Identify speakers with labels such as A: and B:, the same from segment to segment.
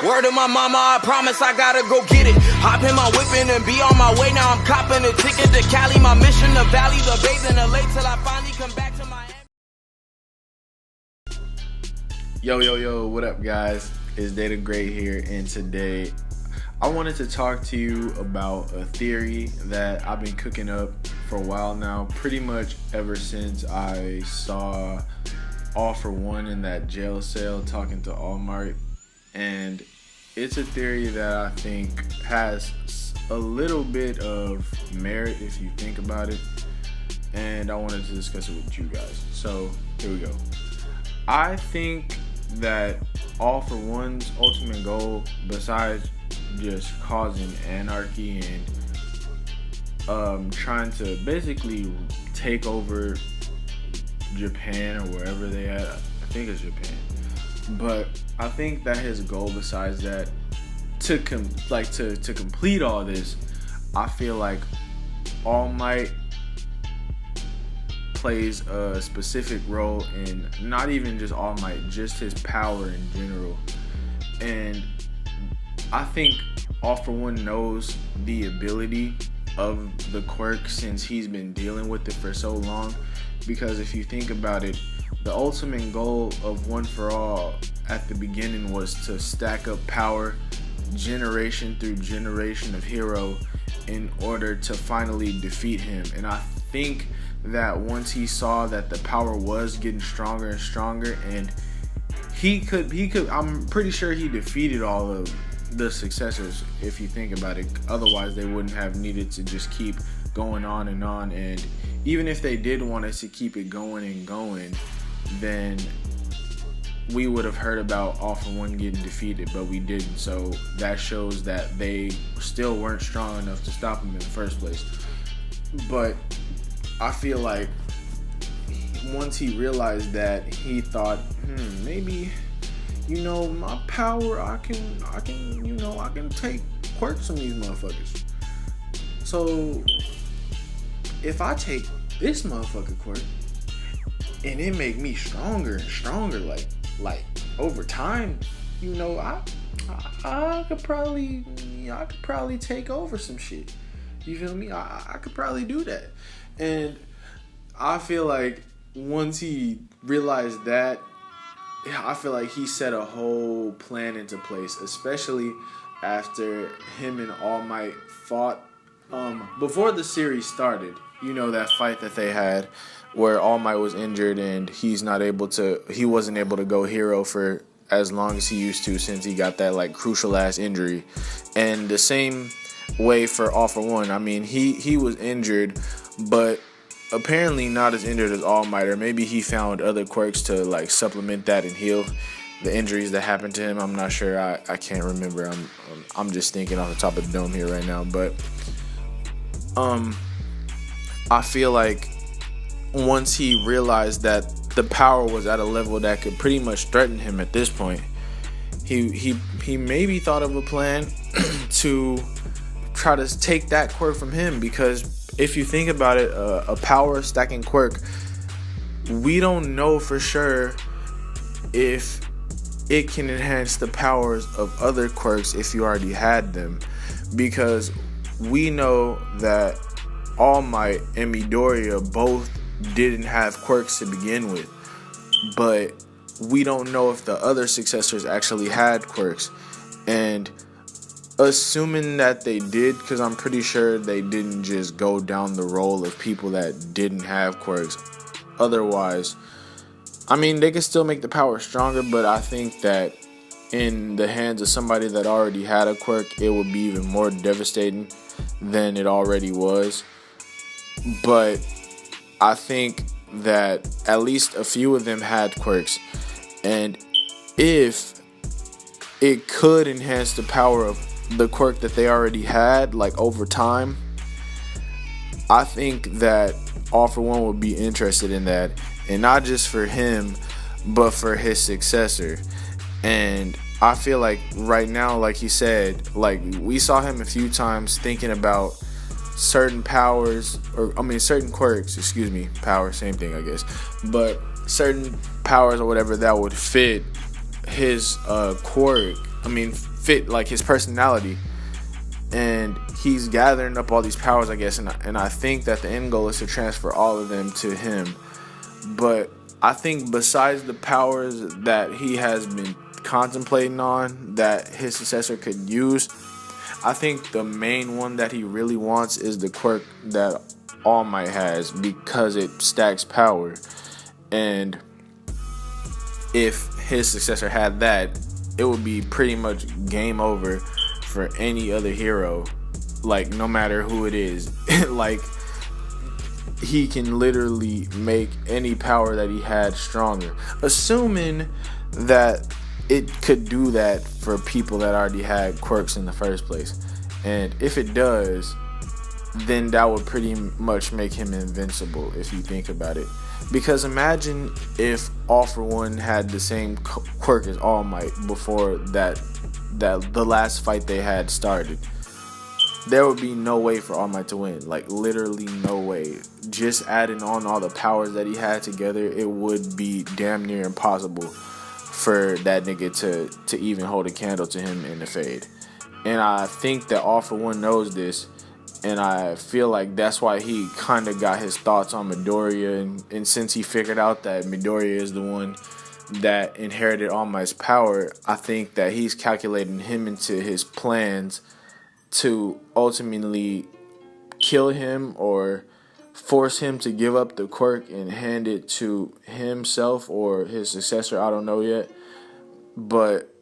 A: Word to my mama, I promise I gotta go get it. Hop in my whipping and be on my way. Now I'm copping a ticket to Cali. My mission to Valley, the babes in the lake till I finally come back to Miami.
B: Yo, what up, guys? It's Data Great here, and today I wanted to talk to you about a theory that I've been cooking up for a while now, pretty much ever since I saw All For One in that jail cell talking to All Might. And it's a theory that I think has a little bit of merit if you think about it, and I wanted to discuss it with you guys. So here we go. I think that All For One's ultimate goal, besides just causing anarchy and trying to basically take over Japan or wherever they at, I think it's Japan, but I think that his goal, besides that, to complete all this, I feel like All Might plays a specific role in not even just All Might, just his power in general. And I think All For One knows the ability of the quirk since he's been dealing with it for so long. Because if you think about it, the ultimate goal of One For All at the beginning was to stack up power generation through generation of hero in order to finally defeat him. And I think that once he saw that the power was getting stronger and stronger, and he could I'm pretty sure he defeated all of the successors, if you think about it. Otherwise they wouldn't have needed to just keep going on and on. And even if they did want us to keep it going and going, then we would have heard about All For One getting defeated, but we didn't. So that shows that they still weren't strong enough to stop him in the first place. But I feel like once he realized that, he thought, maybe, my power, I can take quirks from these motherfuckers. So if I take this motherfucker quirk and it make me stronger and stronger, like over time, I could probably take over some shit. You feel me? I could probably do that. And I feel like once he realized that, I feel like he set a whole plan into place, especially after him and All Might fought. Before the series started, that fight that they had where All Might was injured and he wasn't able to go hero for as long as he used to, since he got that crucial ass injury. And the same way for All For One. I mean, he was injured, but apparently not as injured as All Might, or maybe he found other quirks to supplement that and heal the injuries that happened to him. I'm not sure. I can't remember. I'm just thinking off the top of the dome here right now. But I feel like once he realized that the power was at a level that could pretty much threaten him at this point, he maybe thought of a plan to try to take that quirk from him. Because if you think about it, a power stacking quirk, we don't know for sure if it can enhance the powers of other quirks if you already had them. Because we know that All Might and Midoriya both didn't have quirks to begin with, but we don't know if the other successors actually had quirks. And assuming that they did, because I'm pretty sure they didn't just go down the roll of people that didn't have quirks. Otherwise, I mean, they could still make the power stronger, but I think that in the hands of somebody that already had a quirk, it would be even more devastating than it already was. But I think that at least a few of them had quirks, and if it could enhance the power of the quirk that they already had, over time, I think that All For One would be interested in that, and not just for him, but for his successor. And I feel like right now, like he said, we saw him a few times thinking about certain powers, certain quirks, power, same thing I guess, but certain powers or whatever that would fit his quirk, fit like his personality. And he's gathering up all these powers, I guess, and I think that the end goal is to transfer all of them to him. But I think besides the powers that he has been contemplating on that his successor could use, I think the main one that he really wants is the quirk that All Might has, because it stacks power. And if his successor had that, it would be pretty much game over for any other hero, like no matter who it is. Like, he can literally make any power that he had stronger, assuming that it could do that for people that already had quirks in the first place. And if it does, then that would pretty much make him invincible, if you think about it. Because imagine if All For One had the same quirk as All Might before that the last fight they had started. There would be no way for All Might to win. Like, literally no way. Just adding on all the powers that he had together, it would be damn near impossible for that nigga to even hold a candle to him in the fade. And I think that All For One knows this, and I feel like that's why he kind of got his thoughts on Midoriya. And since he figured out that Midoriya is the one that inherited All Might's power, I think that he's calculating him into his plans to ultimately kill him or force him to give up the quirk and hand it to himself or his successor. I don't know yet. But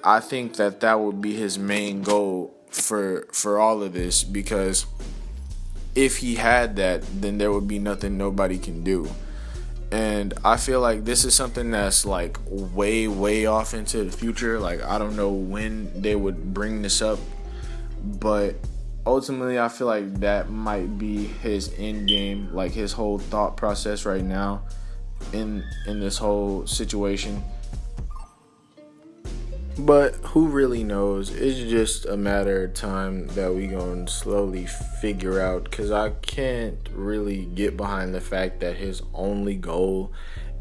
B: I think that would be his main goal for all of this, because if he had that, then there would be nothing nobody can do. And I feel like this is something that's like way off into the future. Like, I don't know when they would bring this up, but ultimately I feel like that might be his end game, like his whole thought process right now in this whole situation. But who really knows? It's just a matter of time that we gonna slowly figure out, because I can't really get behind the fact that his only goal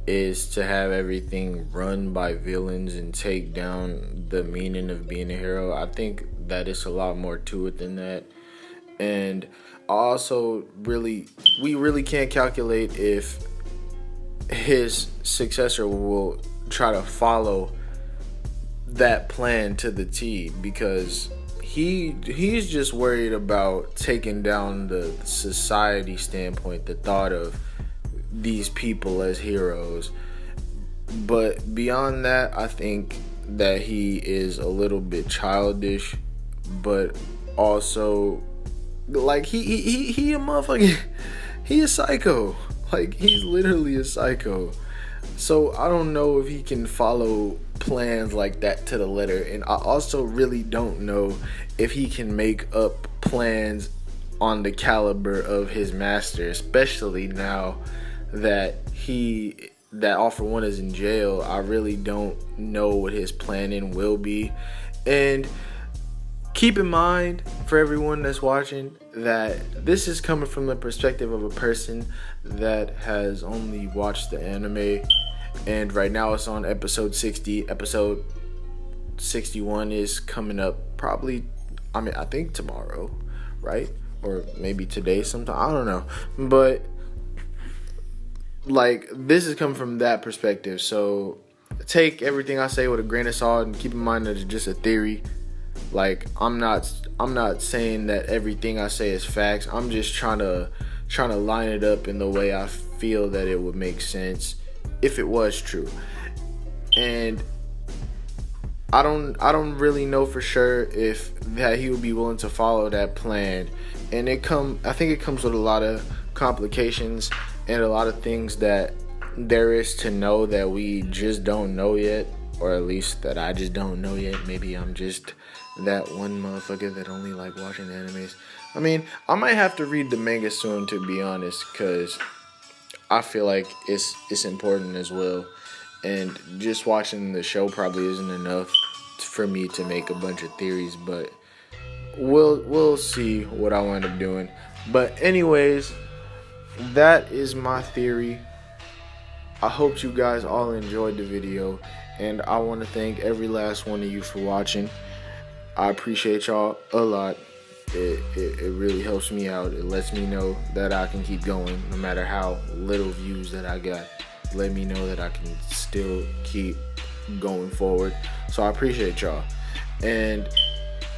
B: is to have everything run by villains and take down the meaning of being a hero. I think that it's a lot more to it than that. And also, we really can't calculate if his successor will try to follow that plan to the T, because he's just worried about taking down the society standpoint, the thought of these people as heroes. But beyond that, I think that he is a little bit childish, but also like he a motherfucker. He a psycho. Like, he's literally a psycho. So I don't know if he can follow plans like that to the letter. And I also really don't know if he can make up plans on the caliber of his master, especially now that All For One is in jail. I really don't know what his planning will be. And keep in mind, for everyone that's watching, that this is coming from the perspective of a person that has only watched the anime. And right now it's on episode 60. Episode 61 is coming up probably, I think tomorrow, right? Or maybe today sometime. I don't know. But, like, this is coming from that perspective. So take everything I say with a grain of salt, and keep in mind that it's just a theory. Like, I'm not saying that everything I say is facts. I'm just trying to line it up in the way I feel that it would make sense if it was true. And I don't really know for sure if that he would be willing to follow that plan. And I think it comes with a lot of complications and a lot of things that there is to know that we just don't know yet, or at least that I just don't know yet. Maybe I'm just that one motherfucker that only like watching animes. I mean, I might have to read the manga soon, to be honest, because I feel like it's important as well. And just watching the show probably isn't enough for me to make a bunch of theories, but we'll see what I wind up doing. But anyways, that is my theory. I hope you guys all enjoyed the video, and I want to thank every last one of you for watching. I appreciate y'all a lot. It really helps me out. It lets me know that I can keep going no matter how little views that I got. Let me know that I can still keep going forward. So I appreciate y'all. And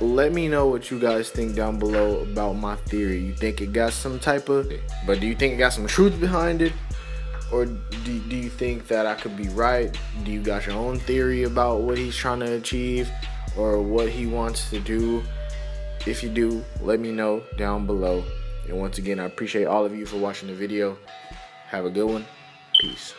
B: let me know what you guys think down below about my theory. You think it got some type of, but do you think it got some truth behind it? Or do you think that I could be right? Do you got your own theory about what he's trying to achieve or what he wants to do? If you do, let me know down below. And once again, I appreciate all of you for watching the video. Have a good one. Peace.